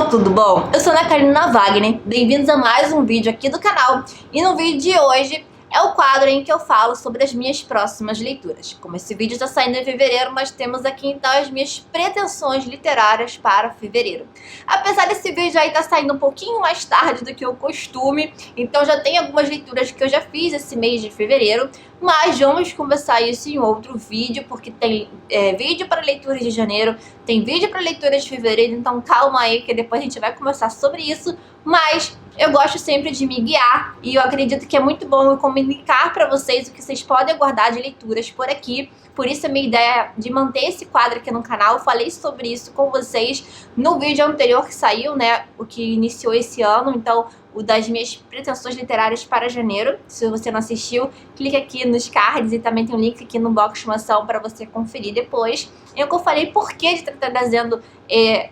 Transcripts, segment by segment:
pessoal, tudo bom? Eu sou a Ana Karina Wagner, bem-vindos a mais um vídeo aqui do canal. E no vídeo de hoje é o quadro em que eu falo sobre as minhas próximas leituras. Como esse vídeo está saindo em fevereiro, nós temos aqui então as minhas pretensões literárias para fevereiro. Apesar desse vídeo aí estar saindo um pouquinho mais tarde do que o costume, então já tem algumas leituras que eu já fiz esse mês de fevereiro, mas vamos conversar isso em outro vídeo, porque tem vídeo para leituras de janeiro, tem vídeo para leituras de fevereiro, então calma aí que depois a gente vai conversar sobre isso, mas eu gosto sempre de me guiar e eu acredito que é muito bom eu comunicar para vocês o que vocês podem aguardar de leituras por aqui. Por isso a minha ideia de manter esse quadro aqui no canal. Eu falei sobre isso com vocês no vídeo anterior que saiu, né? O que iniciou esse ano, então o das minhas pretensões literárias para janeiro. Se você não assistiu, clique aqui nos cards e também tem um link aqui no box de informação para você conferir depois. Eu falei por que de estar trazendo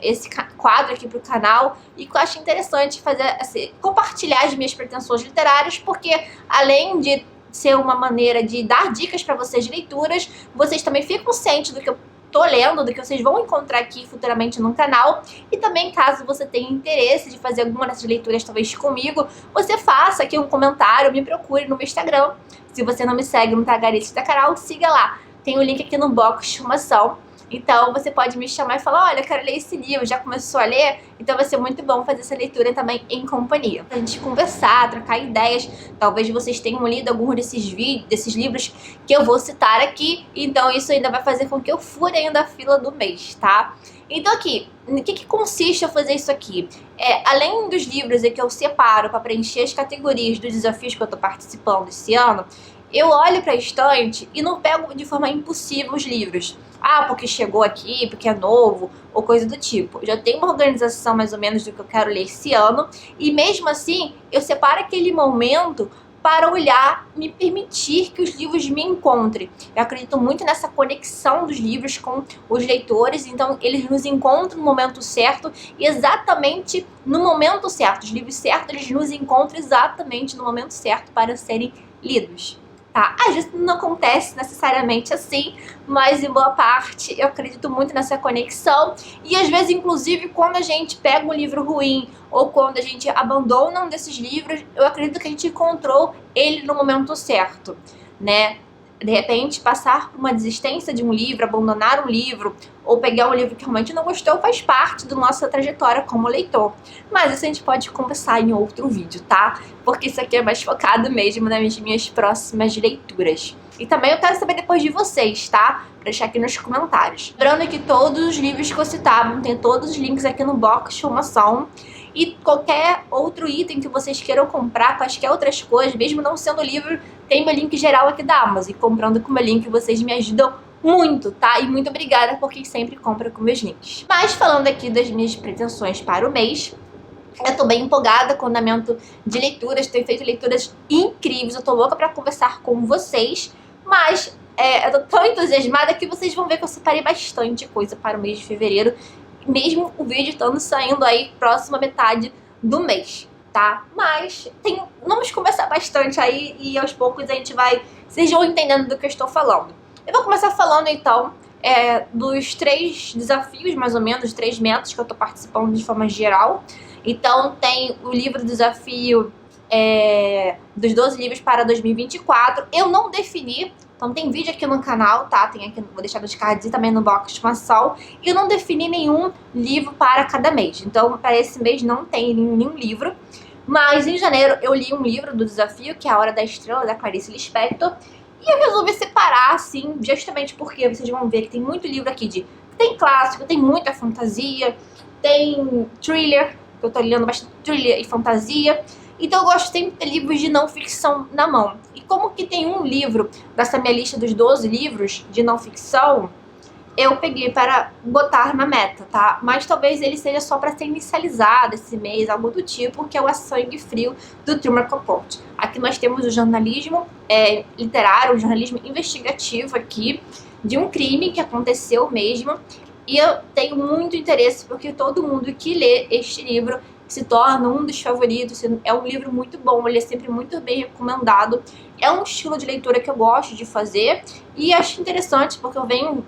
esse quadro aqui para o canal e que eu acho interessante fazer assim, compartilhar as minhas pretensões literárias, porque além de ser uma maneira de dar dicas para vocês de leituras, vocês também ficam cientes do que eu tô lendo, do que vocês vão encontrar aqui futuramente no canal. E também, caso você tenha interesse de fazer alguma dessas leituras talvez comigo, você faça aqui um comentário, me procure no meu Instagram. Se você não me segue no Tagarete da Carol, siga lá. Tem o link aqui no box de informação. Então você pode me chamar e falar, olha, eu quero ler esse livro, já começou a ler? Então vai ser muito bom fazer essa leitura também em companhia. Pra gente conversar, trocar ideias. Talvez vocês tenham lido algum desses livros que eu vou citar aqui. Então isso ainda vai fazer com que eu fure ainda a fila do mês, tá? Então aqui, no que consiste eu fazer isso aqui? Além dos livros que eu separo para preencher as categorias dos desafios que eu tô participando esse ano, eu olho para a estante e não pego de forma impulsiva os livros. Ah, porque chegou aqui, porque é novo, ou coisa do tipo. Eu já tenho uma organização mais ou menos do que eu quero ler esse ano, e mesmo assim, eu separo aquele momento para olhar, me permitir que os livros me encontrem. Eu acredito muito nessa conexão dos livros com os leitores, então eles nos encontram no momento certo, e exatamente no momento certo. Os livros certos, eles nos encontram exatamente no momento certo para serem lidos. Tá? Às vezes não acontece necessariamente assim, mas em boa parte eu acredito muito nessa conexão. E às vezes, inclusive, quando a gente pega um livro ruim ou quando a gente abandona um desses livros, eu acredito que a gente encontrou ele no momento certo, né? De repente, passar por uma desistência de um livro, abandonar um livro ou pegar um livro que realmente não gostou faz parte da nossa trajetória como leitor. Mas isso a gente pode conversar em outro vídeo, tá? Porque isso aqui é mais focado mesmo nas minhas próximas leituras. E também eu quero saber depois de vocês, tá? Pra deixar aqui nos comentários. Lembrando que todos os livros que eu citava, tem todos os links aqui no box de informação. E qualquer outro item que vocês queiram comprar, quaisquer outras coisas, mesmo não sendo livro, tem meu link geral aqui da Amazon. E comprando com o meu link, vocês me ajudam muito, tá? E muito obrigada por quem sempre compra com meus links. Mas falando aqui das minhas pretensões para o mês, eu tô bem empolgada com o andamento de leituras, tenho feito leituras incríveis, eu tô louca pra conversar com vocês, mas eu tô tão entusiasmada que vocês vão ver que eu separei bastante coisa para o mês de fevereiro, mesmo o vídeo estando saindo aí próxima metade do mês, tá? Mas vamos conversar bastante aí e aos poucos a gente vai... Vocês vão entendendo do que eu estou falando. Eu vou começar falando então dos 3 desafios, mais ou menos, 3 metas que eu tô participando de forma geral. Então tem o livro desafio dos 12 livros para 2024. Eu não defini... Então tem vídeo aqui no canal, tá? Tem aqui, vou deixar nos cards e também no box de informação. E eu não defini nenhum livro para cada mês. Então para esse mês não tem nenhum livro. Mas em janeiro eu li um livro do desafio, que é A Hora da Estrela, da Clarice Lispector. E eu resolvi separar, assim, justamente porque vocês vão ver que tem muito livro aqui tem clássico, tem muita fantasia, tem thriller, que eu tô lendo bastante thriller e fantasia. Então eu gosto sempre de ter livros de não ficção na mão. E como que tem um livro dessa minha lista dos 12 livros de não ficção, eu peguei para botar na meta, tá? Mas talvez ele seja só para ser inicializado esse mês, algo do tipo, que é o A Sangue Frio, do Truman Capote. Aqui nós temos o jornalismo literário, o jornalismo investigativo aqui, de um crime que aconteceu mesmo. E eu tenho muito interesse, porque todo mundo que lê este livro se torna um dos favoritos. É um livro muito bom, ele é sempre muito bem recomendado. É um estilo de leitura que eu gosto de fazer e acho interessante, porque eu venho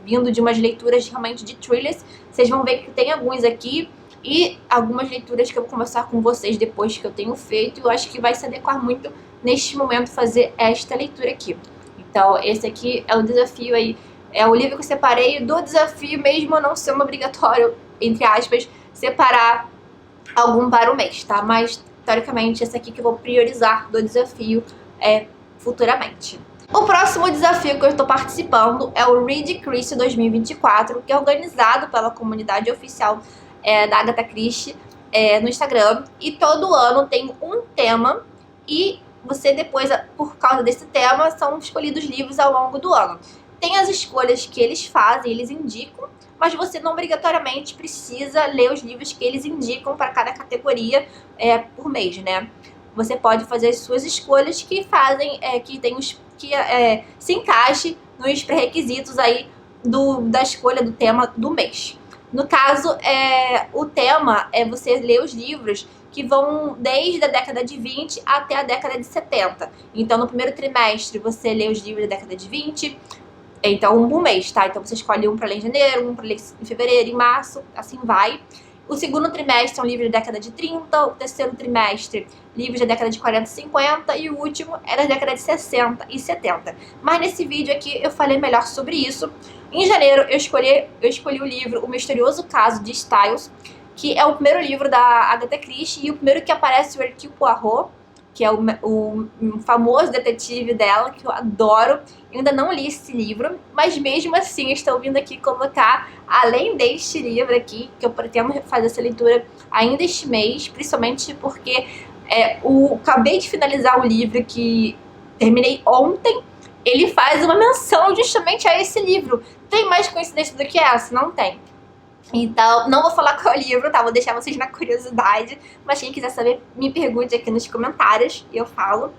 vindo de umas leituras realmente de thrillers. Vocês vão ver que tem alguns aqui e algumas leituras que eu vou conversar com vocês depois que eu tenho feito. Eu acho que vai se adequar muito neste momento fazer esta leitura aqui. Então esse aqui é o desafio aí, é o livro que eu separei do desafio, mesmo não sendo obrigatório, entre aspas, separar algum para o mês, tá? Mas teoricamente esse aqui que eu vou priorizar do desafio futuramente. O próximo desafio que eu estou participando é o Read Christie 2024, que é organizado pela comunidade oficial da Agatha Christie no Instagram. E todo ano tem um tema e você depois, por causa desse tema, são escolhidos livros ao longo do ano. Tem as escolhas que eles fazem, eles indicam, mas você não obrigatoriamente precisa ler os livros que eles indicam para cada categoria por mês, né? Você pode fazer as suas escolhas que fazem, que se encaixe nos pré-requisitos aí da escolha do tema do mês. No caso, o tema é você ler os livros que vão desde a década de 20 até a década de 70. Então, no primeiro trimestre, você lê os livros da década de 20, então um por mês, tá? Então você escolhe um para ler em janeiro, um para ler em fevereiro, em março, assim vai. O segundo trimestre é um livro da década de 30, o terceiro trimestre, livros da década de 40 e 50, e o último é da década de 60 e 70. Mas nesse vídeo aqui eu falei melhor sobre isso. Em janeiro eu escolhi o livro O Misterioso Caso de Styles, que é o primeiro livro da Agatha Christie e o primeiro que aparece o Hercule Poirot, que é o famoso detetive dela, que eu adoro. Eu ainda não li esse livro, mas mesmo assim estou vindo aqui colocar, além deste livro aqui, que eu pretendo fazer essa leitura ainda este mês, principalmente porque acabei de finalizar o livro que terminei ontem, ele faz uma menção justamente a esse livro. Tem mais coincidência do que essa? Não tem. Então, não vou falar qual é o livro, tá? Vou deixar vocês na curiosidade. Mas quem quiser saber, me pergunte aqui nos comentários e eu falo.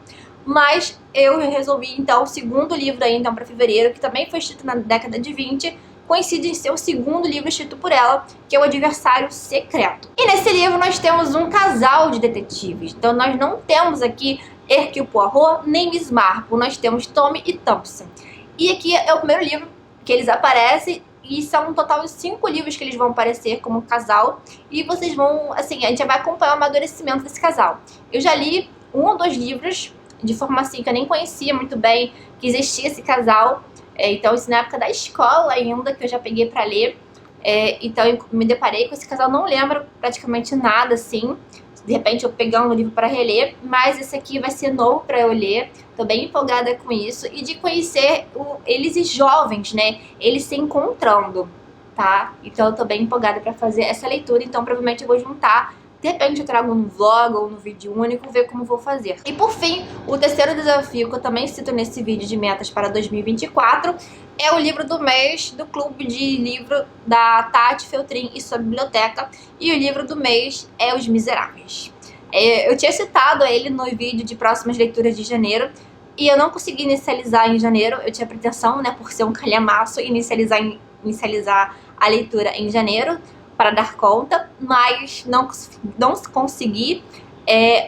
Mas eu resolvi, então, o segundo livro aí, então, para fevereiro, que também foi escrito na década de 20, coincide em ser o segundo livro escrito por ela, que é O Adversário Secreto. E nesse livro nós temos um casal de detetives. Então, nós não temos aqui Hercule Poirot nem Miss Marple. Nós temos Tommy e Thompson. E aqui é o primeiro livro que eles aparecem. E são um total de 5 livros que eles vão aparecer como casal. E vocês vão, assim, a gente vai acompanhar o amadurecimento desse casal. Eu já li 1 ou 2 livros, de forma assim, que eu nem conhecia muito bem que existia esse casal. Então, isso na época da escola ainda, que eu já peguei pra ler. Então, eu me deparei com esse casal, não lembro praticamente nada, assim. De repente, eu pegando um livro para reler, mas esse aqui vai ser novo para eu ler. Tô bem empolgada com isso e de conhecer eles jovens, né? Eles se encontrando, tá? Então, eu tô bem empolgada para fazer essa leitura. Então, provavelmente eu vou juntar. De repente, eu trago no vlog ou no vídeo único, ver como vou fazer. E por fim, o terceiro desafio que eu também cito nesse vídeo de metas para 2024 é o livro do mês do clube de livro da Tati Feltrin e sua biblioteca. E o livro do mês é Os Miseráveis. Eu tinha citado ele no vídeo de próximas leituras de janeiro. E eu não consegui inicializar em janeiro. Eu tinha pretensão, né, por ser um calhamaço, inicializar a leitura em janeiro, para dar conta, mas não consegui.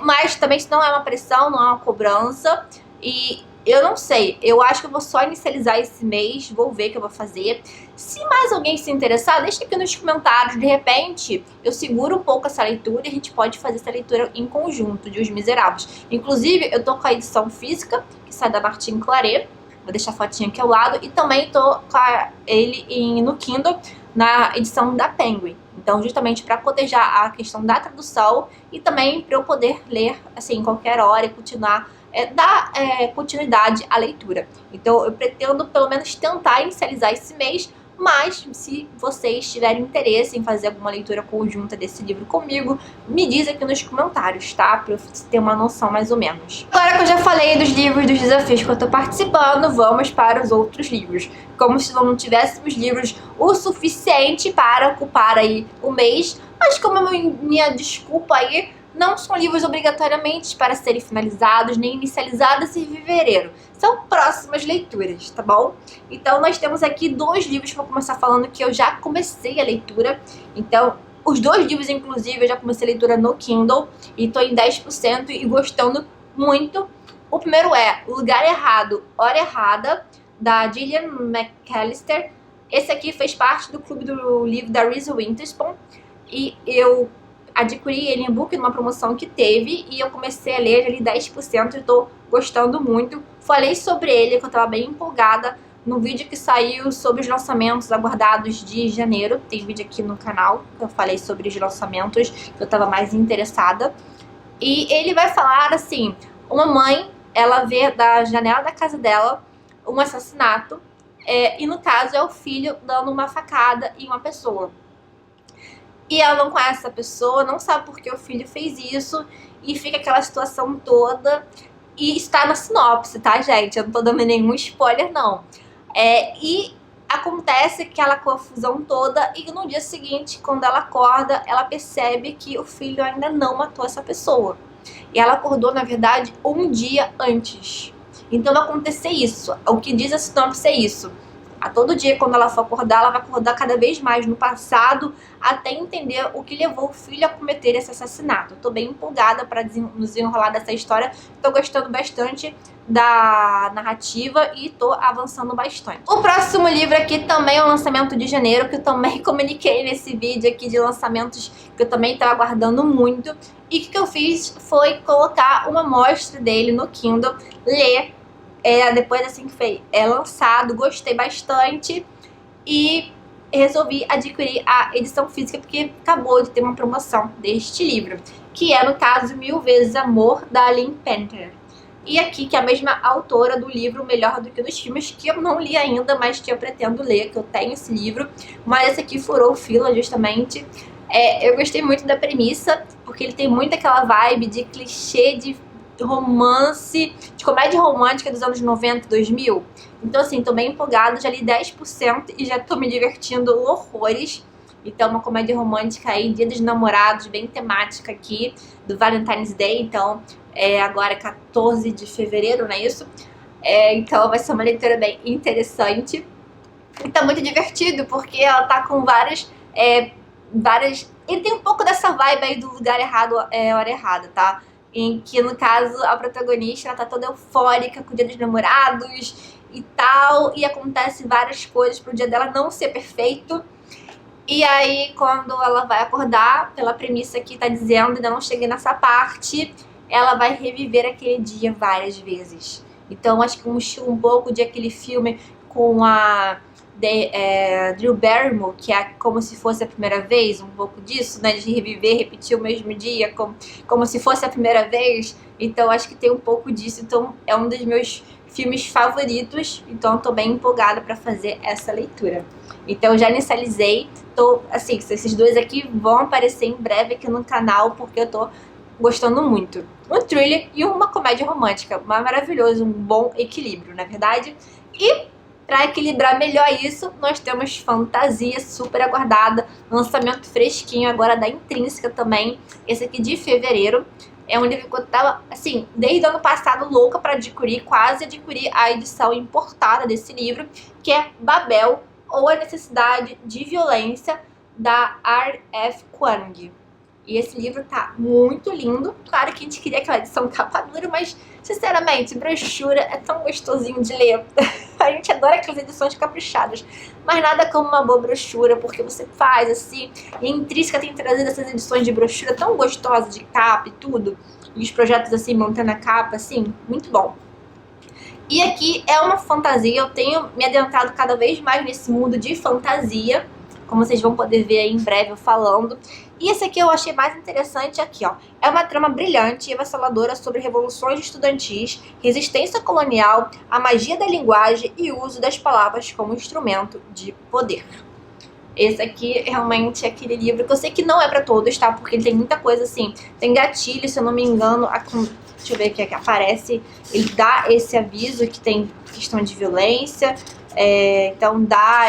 Mas também isso não é uma pressão, não é uma cobrança. E eu não sei, eu acho que eu vou só inicializar esse mês, vou ver o que eu vou fazer. Se mais alguém se interessar, deixa aqui nos comentários. De repente, eu seguro um pouco essa leitura e a gente pode fazer essa leitura em conjunto, de Os Miseráveis. Inclusive, eu tô com a edição física, que sai da Martin Claret. Vou deixar a fotinha aqui ao lado. E também tô com ele no Kindle, na edição da Penguin. Então, justamente para cotejar a questão da tradução e também para eu poder ler, assim, em qualquer hora e continuar, dar continuidade à leitura. Então, eu pretendo, pelo menos, tentar inicializar esse mês, mas se vocês tiverem interesse em fazer alguma leitura conjunta desse livro comigo, me diz aqui nos comentários, tá? Pra eu ter uma noção mais ou menos. Agora que eu já falei dos livros, dos desafios que eu tô participando, vamos para os outros livros. Como se não tivéssemos livros o suficiente para ocupar aí o mês, mas como minha desculpa aí, não são livros obrigatoriamente para serem finalizados nem inicializados em fevereiro. São próximas leituras, tá bom? Então nós temos aqui 2 livros que eu vou começar falando que eu já comecei a leitura. Então, os 2 livros, inclusive, eu já comecei a leitura no Kindle e tô em 10% e gostando muito. O primeiro é O Lugar Errado, Hora Errada, da Gillian McAllister. Esse aqui fez parte do clube do livro da Reese Witherspoon. e eu adquiri ele em e-book numa promoção que teve e eu comecei a ler ele 10% e tô gostando muito. Falei sobre ele, que eu tava bem empolgada no vídeo que saiu sobre os lançamentos aguardados de janeiro. Tem vídeo aqui no canal que eu falei sobre os lançamentos que eu tava mais interessada. E ele vai falar assim, uma mãe, ela vê da janela da casa dela um assassinato e no caso é o filho dando uma facada em uma pessoa. E ela não conhece essa pessoa, não sabe por que o filho fez isso e fica aquela situação toda. E está na sinopse, tá, gente? Eu não tô dando nenhum spoiler, não. E acontece aquela confusão toda e no dia seguinte, quando ela acorda, ela percebe que o filho ainda não matou essa pessoa. E ela acordou, na verdade, um dia antes. Então vai acontecer isso. O que diz a sinopse é isso. A todo dia, quando ela for acordar, ela vai acordar cada vez mais no passado até entender o que levou o filho a cometer esse assassinato. Eu tô bem empolgada para desenrolar dessa história. Tô gostando bastante da narrativa e tô avançando bastante. O próximo livro aqui também é um lançamento de janeiro, que eu também comuniquei nesse vídeo aqui de lançamentos que eu também tava aguardando muito. E o que eu fiz foi colocar uma amostra dele no Kindle, ler. Depois assim que foi lançado, gostei bastante e resolvi adquirir a edição física porque acabou de ter uma promoção deste livro, que é no caso 1000 vezes Amor, da Aline Penner. E aqui que é a mesma autora do livro Melhor do que nos Filmes, que eu não li ainda, mas que eu pretendo ler, que eu tenho esse livro, mas esse aqui furou fila justamente. Eu gostei muito da premissa, porque ele tem muito aquela vibe de clichê de romance, de comédia romântica dos anos 90, 2000. Então assim, tô bem empolgada, já li 10% e já tô me divertindo horrores. Então uma comédia romântica aí, Dia dos Namorados, bem temática aqui, do Valentine's Day. Então agora é 14 de fevereiro, não é isso? Então vai ser uma leitura bem interessante. E tá muito divertido, porque ela tá com várias... Ele tem um pouco dessa vibe aí do Lugar Errado, Hora Errada, tá? Em que, no caso, a protagonista ela tá toda eufórica com o Dia dos Namorados e tal, e acontece várias coisas pro dia dela não ser perfeito. E aí, quando ela vai acordar, pela premissa que tá dizendo, ainda não cheguei nessa parte, ela vai reviver aquele dia várias vezes. Então, acho que um pouco de aquele filme com a Drew Barrymore, que é como se fosse a primeira vez, um pouco disso, né, de reviver, repetir o mesmo dia como se fosse a primeira vez. Então acho que tem um pouco disso, então é um dos meus filmes favoritos, então eu tô bem empolgada para fazer essa leitura. Então eu já inicializei, assim, esses dois aqui vão aparecer em breve aqui no canal, porque eu tô gostando muito. Um thriller e uma comédia romântica, maravilhoso, um bom equilíbrio, na verdade. E para equilibrar melhor isso, nós temos fantasia super aguardada, lançamento fresquinho agora da Intrínseca também, esse aqui de fevereiro. É um livro que eu tava, assim, desde o ano passado louca para adquirir, quase adquirir a edição importada desse livro, que é Babel, ou A Necessidade de Violência, da R.F. Kuang. E esse livro tá muito lindo. Claro que a gente queria aquela edição capa dura, mas, sinceramente, brochura é tão gostosinho de ler. A gente adora aquelas edições caprichadas. Mas nada como uma boa brochura, porque você faz assim. E a Intrínseca tem trazido essas edições de brochura tão gostosas, de capa e tudo. E os projetos assim, montando a capa, assim, muito bom. E aqui é uma fantasia. Eu tenho me adentrado cada vez mais nesse mundo de fantasia, como vocês vão poder ver aí em breve eu falando. E esse aqui eu achei mais interessante aqui, ó. É uma trama brilhante e avassaladora sobre revoluções estudantis, resistência colonial, a magia da linguagem e o uso das palavras como instrumento de poder. Esse aqui realmente é aquele livro que eu sei que não é pra todos, tá? Porque ele tem muita coisa assim. Tem gatilho, se eu não me engano. Deixa eu ver aqui, que aparece. Ele dá esse aviso que tem questão de violência. Então dá...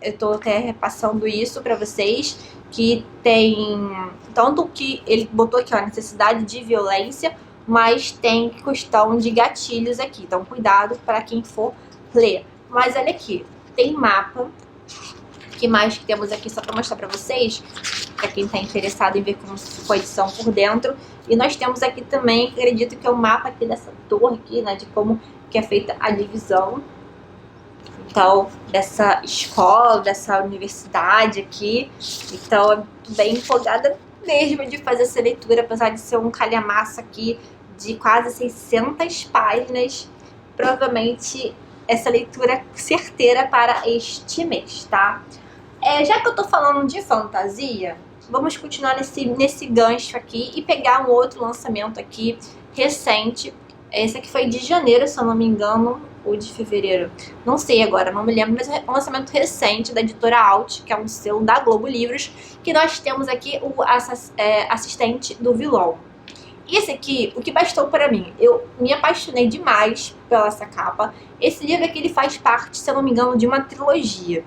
Eu tô até repassando isso pra vocês, que tem tanto que ele botou aqui, ó, necessidade de violência, mas tem questão de gatilhos aqui. Então cuidado para quem for ler. Mas olha aqui, tem mapa. O que mais que temos aqui só para mostrar para vocês, para quem tá interessado em ver como ficou a edição por dentro. E nós temos aqui também, acredito que é o mapa aqui dessa torre aqui, né, de como que é feita a divisão. então, dessa escola, dessa universidade aqui. Então, eu tô bem empolgada mesmo de fazer essa leitura, apesar de ser um calhamaço aqui de quase 600 páginas. Provavelmente essa leitura é certeira para este mês, tá? Já que eu tô falando de fantasia, vamos continuar nesse gancho aqui e pegar um outro lançamento aqui recente. Esse aqui foi de janeiro, se eu não me engano, ou de fevereiro. Não sei agora, não me lembro, mas é um lançamento recente da editora Alt, que é um selo da Globo Livros, que nós temos aqui o Assistente do Vilão. E esse aqui, o que bastou para mim? Eu me apaixonei demais pela essa capa. Esse livro aqui, ele faz parte, se eu não me engano, de uma trilogia.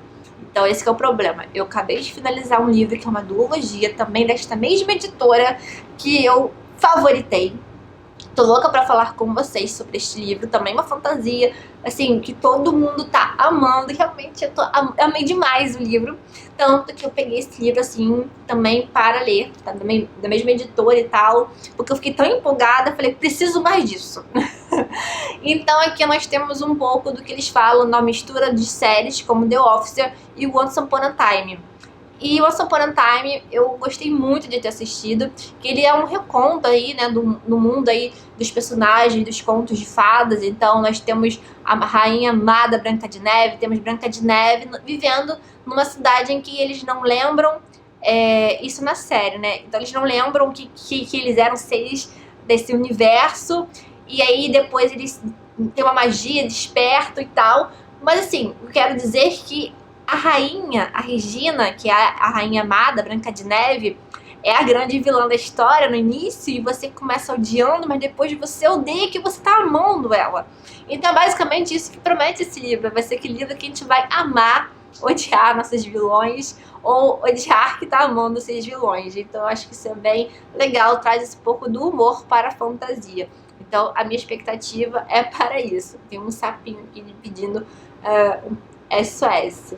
Então esse que é o problema. Eu acabei de finalizar um livro que é uma duologia, também desta mesma editora, que eu favoritei. Tô louca pra falar com vocês sobre este livro, também uma fantasia, assim, que todo mundo tá amando. Realmente, amei demais o livro, tanto que eu peguei esse livro, assim, também para ler, tá? Da mesma editora e tal, porque eu fiquei tão empolgada, falei, preciso mais disso. Então aqui nós temos um pouco do que eles falam na mistura de séries, como The Office e Once Upon a Time. E Once Upon a Time eu gostei muito de ter assistido, que ele é um reconto aí, né, do mundo aí dos personagens, dos contos de fadas. Então nós temos a rainha amada Branca de Neve, temos Branca de Neve vivendo numa cidade em que eles não lembram, isso na série, né, então eles não lembram que eles eram seres desse universo, e aí depois eles têm uma magia, despertam e tal. Mas assim, eu quero dizer que a rainha, a Regina, que é a rainha amada, Branca de Neve, é a grande vilã da história no início, e você começa odiando, mas depois você odeia que você tá amando ela. Então é basicamente isso que promete esse livro. Vai ser aquele livro que a gente vai amar, odiar nossos vilões, ou odiar que tá amando esses vilões. Então eu acho que isso é bem legal, traz esse pouco do humor para a fantasia. Então a minha expectativa é para isso. Tem um sapinho aqui pedindo SOS.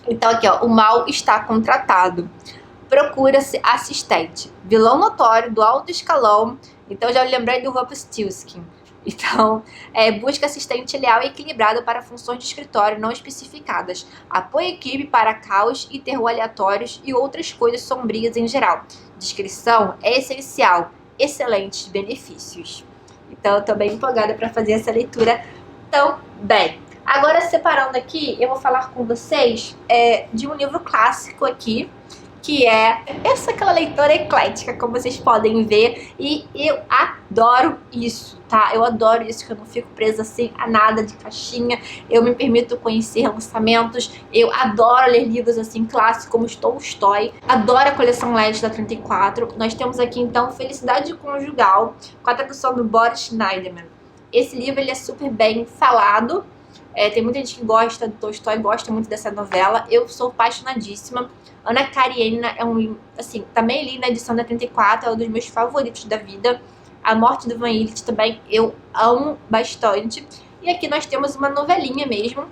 Então aqui, ó, o mal está contratado. Procura-se assistente. Vilão notório do alto escalão. Então já lembrei do Rumpelstiltskin. Então, busca assistente leal e equilibrado para funções de escritório não especificadas. Apoia a equipe para caos e terror aleatórios e outras coisas sombrias em geral. Descrição é essencial. Excelentes benefícios. Então eu tô bem empolgada para fazer essa leitura também. Agora, separando aqui, eu vou falar com vocês de um livro clássico aqui, que é aquela leitora eclética, como vocês podem ver, e eu adoro isso, tá? Eu adoro isso, que eu não fico presa assim a nada de caixinha, eu me permito conhecer lançamentos, eu adoro ler livros assim clássicos, como Tolstói, adoro a coleção LED da 34. Nós temos aqui então Felicidade Conjugal, com a tradução do Boris Schneiderman. Esse livro ele é super bem falado. Tem muita gente que gosta do Tolstói, gosta muito dessa novela. Eu sou apaixonadíssima. Ana Karenina é um livro, assim, também li na edição da 34, é um dos meus favoritos da vida. A Morte do Van Illich também eu amo bastante. E aqui nós temos uma novelinha mesmo,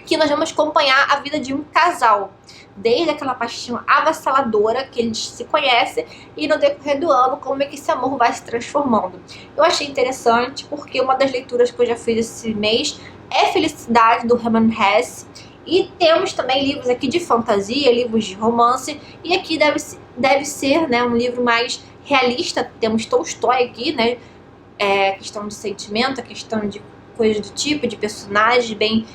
que nós vamos acompanhar a vida de um casal, desde aquela paixão avassaladora que eles se conhecem, e no decorrer do ano como é que esse amor vai se transformando. Eu achei interessante porque uma das leituras que eu já fiz esse mês é Felicidade, do Hermann Hesse, e temos também livros aqui de fantasia, livros de romance, e aqui deve ser, né, um livro mais realista. Temos Tolstói aqui, né, questão de sentimento, a questão de coisas do tipo, de personagens bem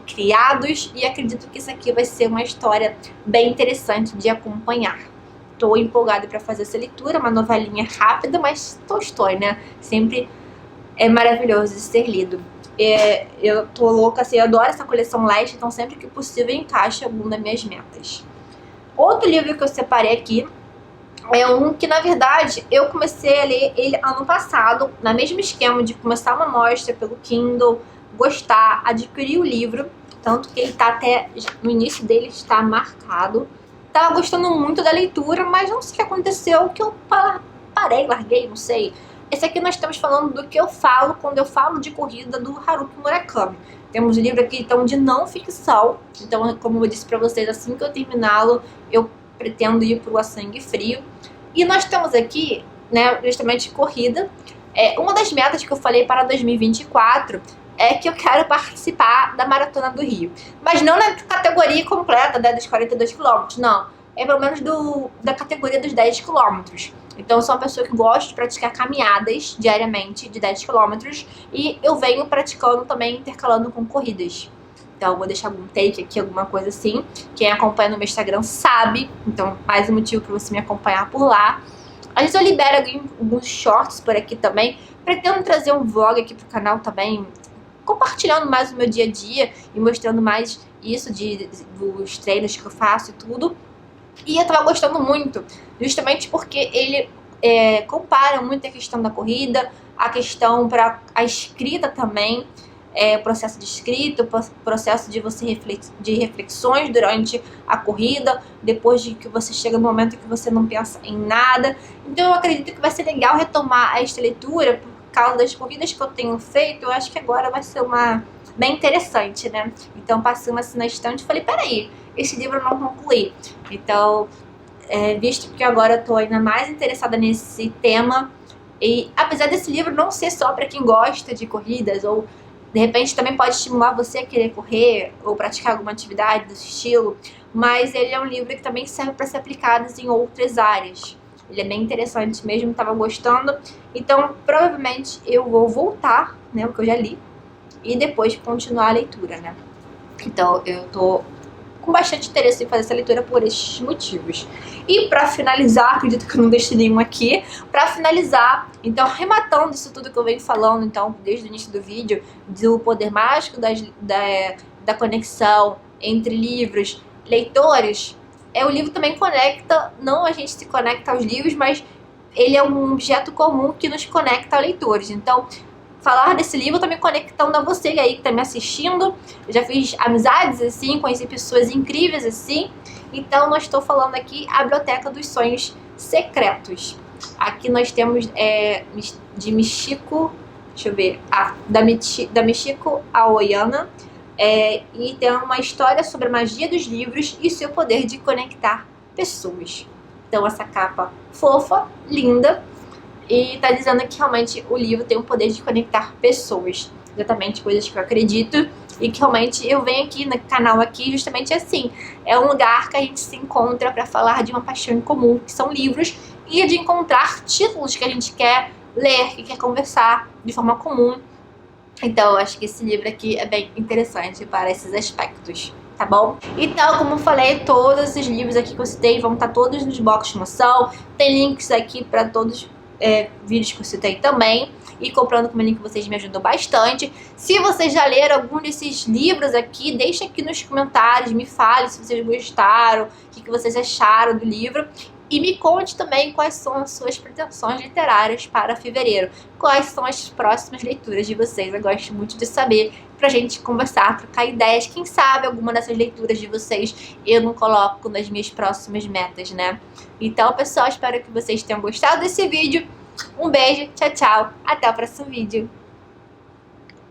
criados, e acredito que isso aqui vai ser uma história bem interessante de acompanhar. Estou empolgada para fazer essa leitura, uma novelinha rápida, mas Tolstói, né, sempre é maravilhoso de ser lido. Eu tô louca, assim, eu adoro essa coleção Leste, então sempre que possível encaixa alguma das minhas metas. Outro livro que eu separei aqui é um que, na verdade, eu comecei a ler ele ano passado, no mesmo esquema de começar uma mostra pelo Kindle, gostar, adquirir o livro, tanto que ele tá até, no início dele está marcado. Tava gostando muito da leitura, mas não sei o que aconteceu, que eu parei, larguei, não sei. Esse aqui nós estamos falando do que eu falo quando eu falo de corrida, do Haruki Murakami. Temos um livro aqui, então, de não ficção. Então, como eu disse pra vocês, assim que eu terminá-lo, eu pretendo ir pro A Sangue Frio. E nós temos aqui, né, justamente corrida. Uma das metas que eu falei para 2024 é que eu quero participar da Maratona do Rio. Mas não na categoria completa, né, dos 42 quilômetros, não. É pelo menos da categoria dos 10 quilômetros. Então eu sou uma pessoa que gosta de praticar caminhadas diariamente de 10 quilômetros e eu venho praticando também, intercalando com corridas. Então eu vou deixar algum take aqui, alguma coisa assim. Quem acompanha no meu Instagram sabe, então mais um motivo para você me acompanhar por lá. Às vezes eu libero alguns shorts por aqui também. Pretendo trazer um vlog aqui pro canal também, compartilhando mais o meu dia a dia e mostrando mais isso dos treinos que eu faço e tudo. E eu tava gostando muito, justamente porque ele compara muito a questão da corrida, a questão para a escrita também, processo de escrita, processo de você de reflexões durante a corrida, depois de que você chega no momento que você não pensa em nada. Então eu acredito que vai ser legal retomar esta leitura por causa das corridas que eu tenho feito. Eu acho que agora vai ser bem interessante, né? Então passando assim na estante, falei, peraí, esse livro eu não concluí. Então, visto que agora eu tô ainda mais interessada nesse tema, e apesar desse livro não ser só para quem gosta de corridas, ou de repente também pode estimular você a querer correr ou praticar alguma atividade desse estilo, mas ele é um livro que também serve para ser aplicado em outras áreas. Ele é bem interessante mesmo, estava gostando. Então, provavelmente eu vou voltar, né, o que eu já li, e depois continuar a leitura, né. Então, eu tô com bastante interesse em fazer essa leitura por esses motivos. E pra finalizar, acredito que eu não deixei nenhum aqui, pra finalizar, então arrematando isso tudo que eu venho falando, então, desde o início do vídeo, do poder mágico da conexão entre livros, leitores, o livro também conecta, não a gente se conecta aos livros, mas ele é um objeto comum que nos conecta a leitores. Então, falar desse livro tá me conectando a você aí que tá me assistindo. Eu já fiz amizades assim, conheci pessoas incríveis assim. Então nós estou falando aqui a Biblioteca dos Sonhos Secretos. Aqui nós temos de Michiko, deixa eu ver, da Michiko Aoyama. E tem uma história sobre a magia dos livros e seu poder de conectar pessoas. Então essa capa fofa, linda. E tá dizendo que realmente o livro tem o poder de conectar pessoas. Exatamente, coisas que eu acredito. E que realmente eu venho aqui no canal aqui justamente assim. É um lugar que a gente se encontra para falar de uma paixão em comum, que são livros. E de encontrar títulos que a gente quer ler, que quer conversar de forma comum. Então eu acho que esse livro aqui é bem interessante para esses aspectos. Tá bom? Então, como eu falei, todos esses livros aqui que eu citei vão estar todos nos box de moção. Tem links aqui para todos vídeos que eu citei também. E comprando com o link vocês me ajudam bastante. Se vocês já leram algum desses livros aqui, deixa aqui nos comentários, me fale se vocês gostaram, o que vocês acharam do livro. E me conte também quais são as suas pretensões literárias para fevereiro. Quais são as próximas leituras de vocês. Eu gosto muito de saber, pra gente conversar, trocar ideias. Quem sabe alguma dessas leituras de vocês eu não coloco nas minhas próximas metas, né? Então, pessoal, espero que vocês tenham gostado desse vídeo. Um beijo, tchau, tchau. Até o próximo vídeo.